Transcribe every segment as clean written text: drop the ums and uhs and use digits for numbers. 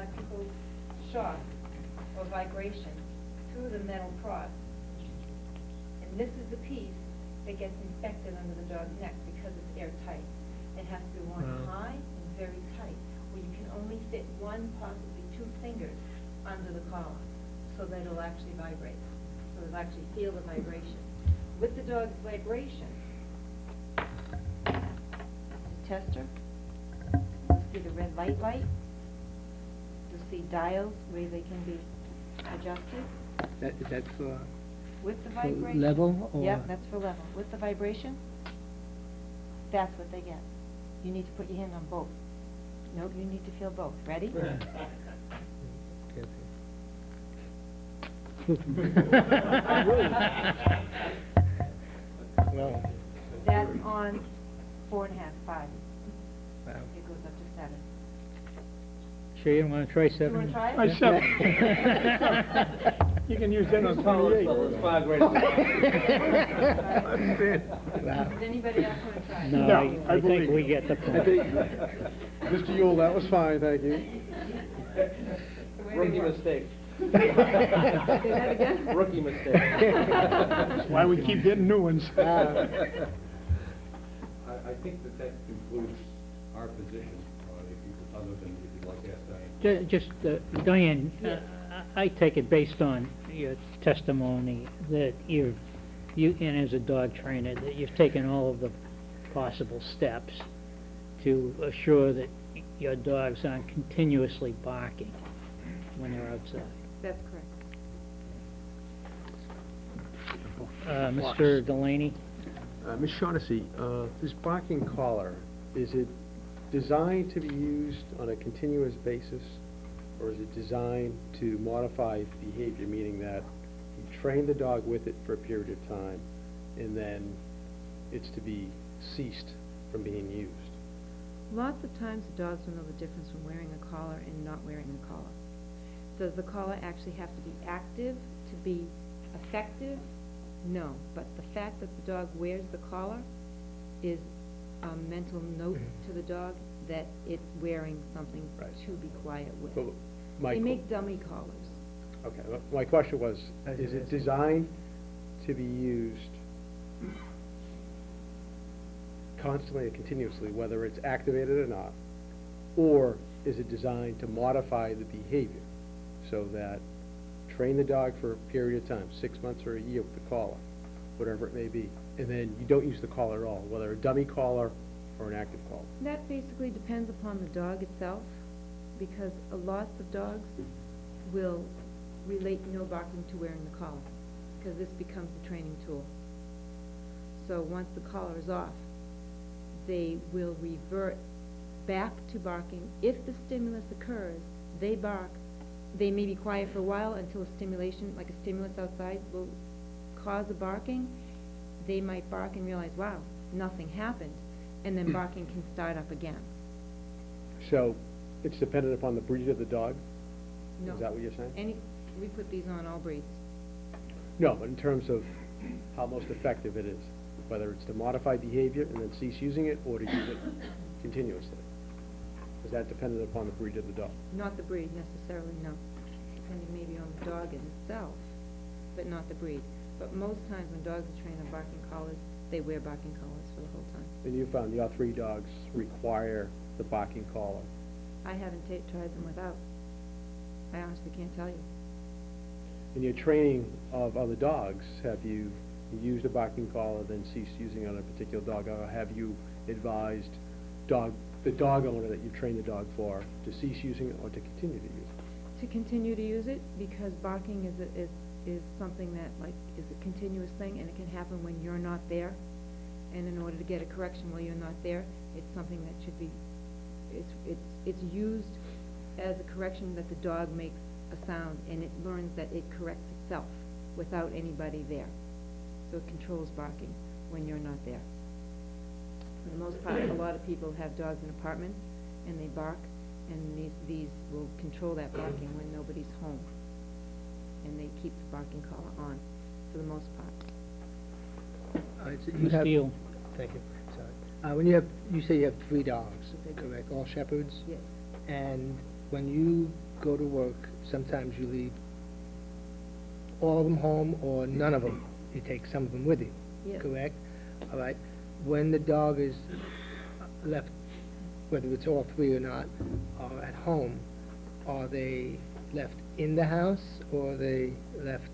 electrical shock or vibration through the metal prod. And this is the piece that gets infected under the dog's neck because it's airtight. It has to be worn high and very tight, where you can only fit one, possibly two fingers under the collar, so that it'll actually vibrate. So it'll actually feel the vibration. With the dog's vibration, tester, you'll see the red light. You'll see dials where they can be adjusted. Is that for With the vibration. level or? Yep, that's for level. With the vibration, that's what they get. You need to put your hand on both. Nope, you need to feel both. Ready? Well, That's on 4.5, 5. wow. It goes up to 7. Sure you don't want to try You 7? want to try it? I said, you can use that on 28. It's far greater than Wow. Does anybody else want to try it? No, No, I I think believe- we get the I point. think, Mr. Yule, that was fine, thank you. Rookie mistake. Say that again? Rookie mistake. That's why we keep getting new ones. I think that concludes our position, other than if you'd like to ask Diane. Just, Diane, I take it based on your testimony that you, and as a dog trainer, that you've taken all of the possible steps to assure that your dogs aren't continuously barking when they're outside. That's correct. Mr. Delaney? Ms. Shaughnessy, this barking collar, is it designed to be used on a continuous basis, or is it designed to modify behavior, meaning that you train the dog with it for a period of time, and then it's to be ceased from being used? Lots of times the dogs don't know the difference from wearing a collar and not wearing a collar. Does the collar actually have to be active to be effective? No, but the fact that the dog wears the collar is a mental note to the dog that it's wearing something Right. to be quiet with. But my They qu- make dummy collars. Okay, my question was, is it designed to be used constantly and continuously, whether it's activated or not, or is it designed to modify the behavior so that train the dog for a period of time, 6 months or a year with the collar, whatever it may be, and then you don't use the collar at all, whether a dummy collar or an active collar? That basically depends upon the dog itself, because lots of dogs will relate no barking to wearing the collar, because this becomes the training tool. So once the collar is off, they will revert back to barking. If the stimulus occurs, they bark. They may be quiet for a while until a stimulation, like a stimulus outside, will cause a barking. They might bark and realize, wow, nothing happened, and then barking can start up again. So it's dependent upon the breed of the dog? No. Is that what you're saying? We put these on all breeds. No, but in terms of how most effective it is, whether it's to modify behavior and then cease using it, or to use it continuously. Is that dependent upon the breed of the dog? Not the breed necessarily, no. Depending maybe on the dog in itself, but not the breed. But most times when dogs are trained on barking collars, they wear barking collars for the whole time. And you found your 3 dogs require the barking collar? I haven't tried them without. I honestly can't tell you. In your training of other dogs, have you used a barking collar, then ceased using it on a particular dog, or have you advised the dog owner that you've trained the dog for to cease using it or to continue to use it? To continue to use it, because barking is something that is a continuous thing, and it can happen when you're not there. And in order to get a correction while you're not there, it's something that should be, it's used as a correction that the dog makes a sound, and it learns that it corrects itself without anybody there. So it controls barking when you're not there. For the most part, a lot of people have dogs in apartments, and they bark, and these will control that barking when nobody's home. And they keep the barking collar on, for the most part. All right, so Ms. Steele? Thank you, sorry. When you say you have 3 dogs, correct, all shepherds? Yes. And when you go to work, sometimes you leave all of them home or none of them. You take some of them with you, Yes. correct? All right. When the dog is left, whether it's all three or not, are at home, are they left in the house or are they left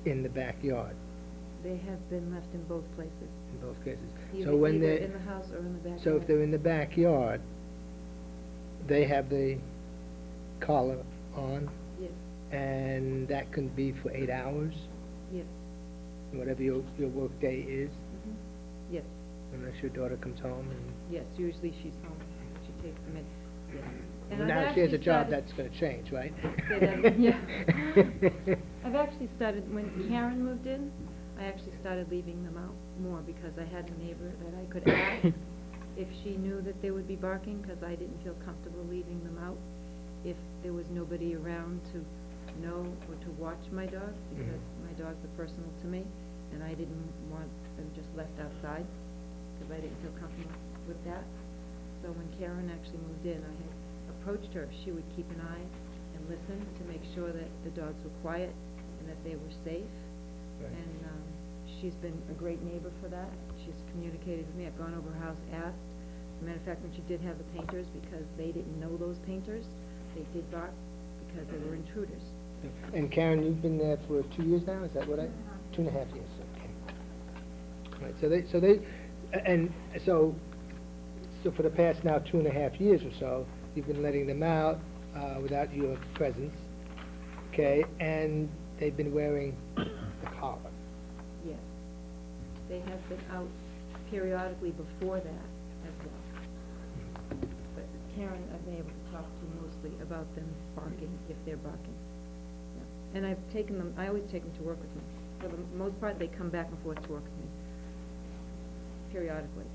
in the backyard? They have been left in both places, In both cases. either, So when either they, in the house or in the backyard. so if they're in the backyard, they have the collar on, Yes, and that can be for 8 hours, yes, whatever your work day is, yes, unless your daughter comes home and... yes, usually she's home, she takes them in, yes. And I've Now she has a actually job, started- that's gonna change, right? Say that, yeah. I've actually started, when Karen moved in, I actually started leaving them out more because I had a neighbor that I could ask if she knew that they would be barking, because I didn't feel comfortable leaving them out if there was nobody around to know or to watch my dogs, because my dogs are personal to me, and I didn't want them just left outside, because I didn't feel comfortable with that. So when Karen actually moved in, I had approached her if she would keep an eye and listen to make sure that the dogs were quiet and that they were safe. Right. And she's been a great neighbor for that. She's communicated with me. I've gone over her house, asked. As a matter of fact, when she did have the painters, because they didn't know those painters, they did bark because they were intruders. And Karen, you've been there for 2 years now, is that what I... 2.5 years, okay. Right, so for the past now 2.5 years or so, you've been letting them out without your presence, okay, and they've been wearing the collar. Yes. They have been out periodically before that as well. But Karen, I've been able to talk to mostly about them barking, if they're barking. Yeah. And I've taken them, I always take them to work with me. For the most part, they come back and forth to work with me, periodically.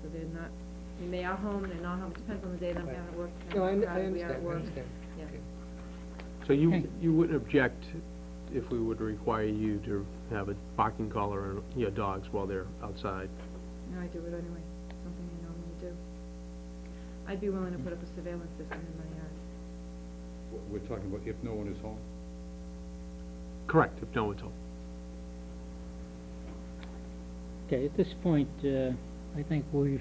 So they're not, I mean, they are home, they're not home, depends on the day that I'm Right. down at work. No, I depends on how understand, we are at I work. understand. Yeah. Okay. So Okay. you wouldn't object if we would require you to have a barking collar on your dogs while they're outside? No, I do it anyway, something I normally do. I'd be willing to put up a surveillance system in my yard. We're talking about if no one is home? Correct, if no one's home. Okay, at this point, I think we've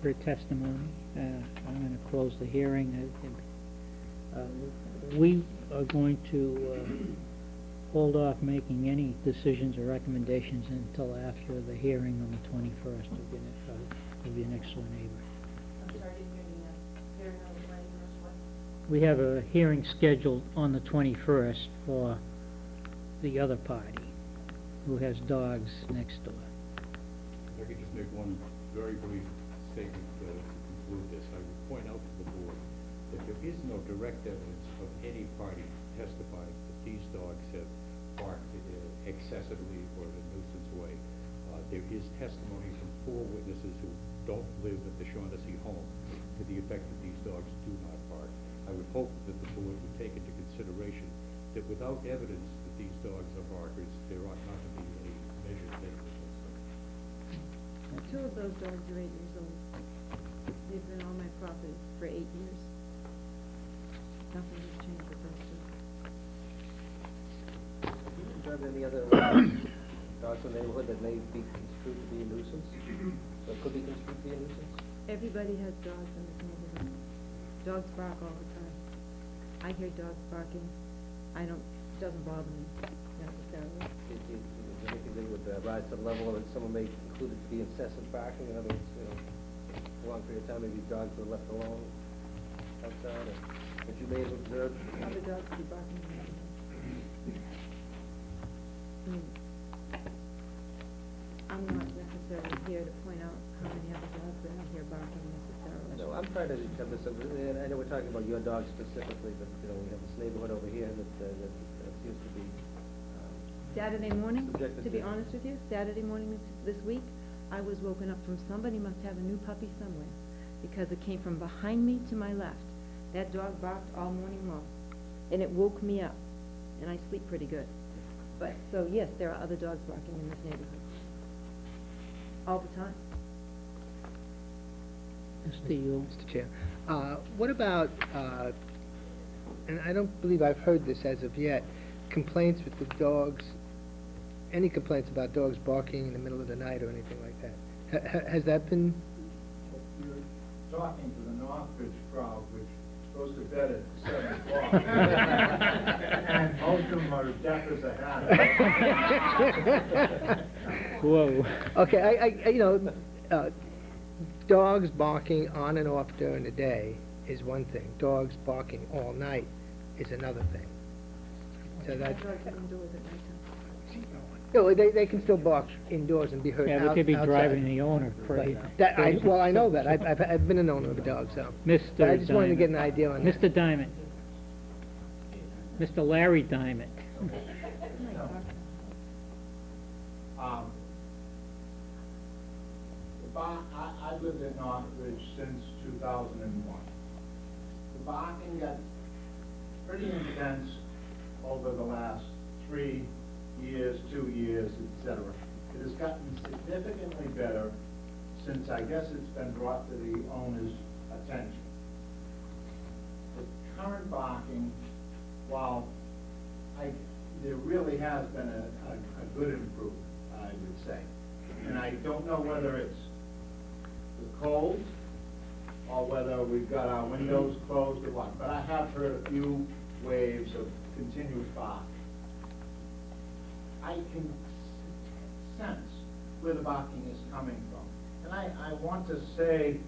heard testimony. I'm going to close the hearing. We are going to hold off making any decisions or recommendations until after the hearing on the 21st of your next door neighbor. I'm sorry, I didn't hear the hearing on the 21st one. We have a hearing scheduled on the 21st for the other party, who has dogs next door. If I could just make one very brief statement to conclude this. I would point out to the board that there is no direct evidence of any party testifying that these dogs have barked excessively or in a nuisance way. There is testimony from 4 witnesses who don't live at the Shaughnessy home to the effect that these dogs do not bark. I would hope that the board would take into consideration that without evidence that these dogs are barkers, there ought not to be any measures taken against them. 2 of those dogs are 8 years old. They've been on my property for 8 years. Nothing has changed with those 2. Do you have any other dogs in the neighborhood that may be construed to be a nuisance? So it could be construed to be a nuisance? Everybody has dogs in this neighborhood. Dogs bark all the time. I hear dogs barking. It doesn't bother me necessarily. Is there anything that would rise to the level of someone may conclude it to be incessant barking? In other words, a long period of time, maybe dogs were left alone outside, or that you may have observed? Other dogs keep barking. I mean, I'm not necessarily here to point out how many other dogs that I hear barking necessarily. No, I'm trying to come to some, and I know we're talking about your dog specifically, but, we have this neighborhood over here that seems to be, Saturday morning, Subjective to be to- honest with you, Saturday morning this week, I was woken up from somebody must have a new puppy somewhere, because it came from behind me to my left. That dog barked all morning long, and it woke me up, and I sleep pretty good. But, so yes, there are other dogs barking in this neighborhood. All the time. Mr. Yule? Mr. Chair, what about and I don't believe I've heard this as of yet, complaints with the dogs, any complaints about dogs barking in the middle of the night or anything like that? Has that been, You're talking to the Northbridge crowd, which goes to bed at 7 o'clock. And most of them are deaf as a hat. Whoa. okay, dogs barking on and off during the day is one thing. Dogs barking all night is another thing. So that, Dogs are indoors at nighttime. no, they can still bark indoors and be heard Yeah, outside. we could be driving the owner crazy. Well, I know that. I've been an owner of a dog, so. But I Mr. just wanted to get an Diamond. idea on that. Mr. Diamond. Mr. Larry Diamond. I've lived in Northbridge since 2001. The barking got pretty intense over the last 3 years, 2 years, etc. It has gotten significantly better since, I guess, it's been brought to the owner's attention. The current barking, while there really has been a good improvement, I would say. And I don't know whether it's the cold or whether we've got our windows closed or what, but I have heard a few waves of continuous barking. I can sense where the barking is coming from. And I want to say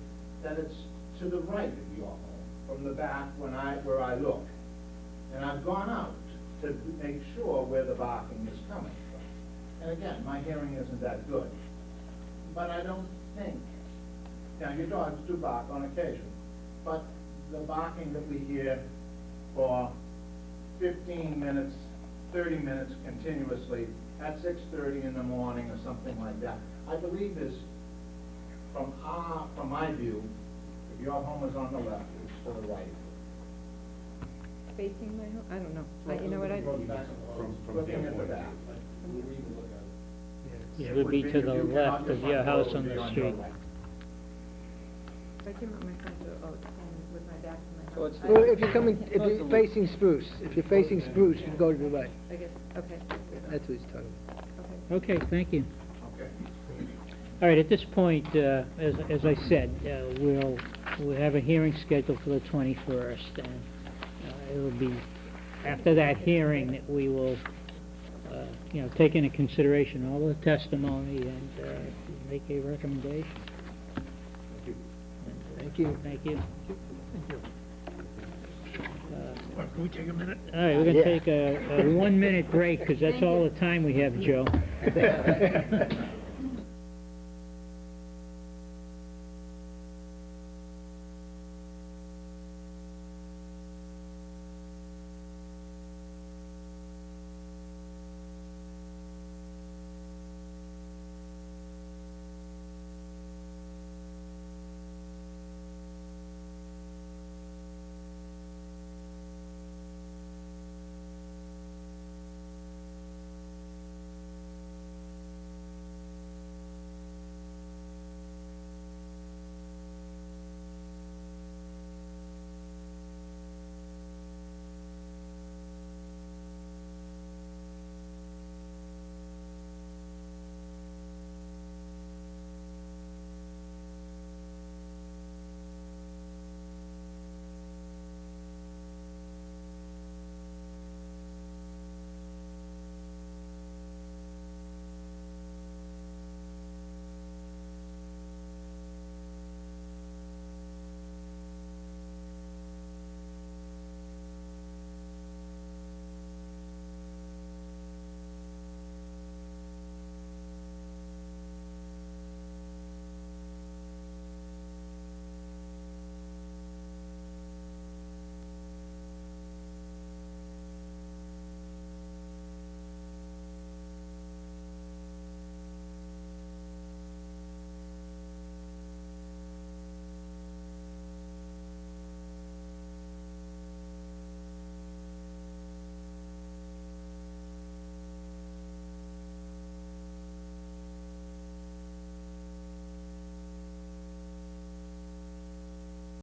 that it's to the right of your home, from the back where I look. And I've gone out to make sure where the barking is coming from. And again, my hearing isn't that good. But I don't think, now your dogs do bark on occasion, but the barking that we hear for 15 minutes, 30 minutes continuously at 6:30 in the morning or something like that, I believe is, from my view, if your home is on the left, it's to the right. Facing my home, I don't know. You know what, From Looking their at the point of back. view. It would be to the If you left cannot, of your your front house door on would be the your street. right. if I came out my front door, it's with my back to my So house. it's- Well, if you're facing Spruce, you go to the right. I guess, okay, That's what he's talking about. okay. Okay, thank you. Okay. All right, at this point, as I said, we'll have a hearing scheduled for the 21st, and it will be after that hearing that we will, take into consideration all the testimony and make a recommendation. Thank you. Thank you. Can we take a minute? All right, we're going to Yeah. take a 1-minute break, because that's all the time we have, Joe.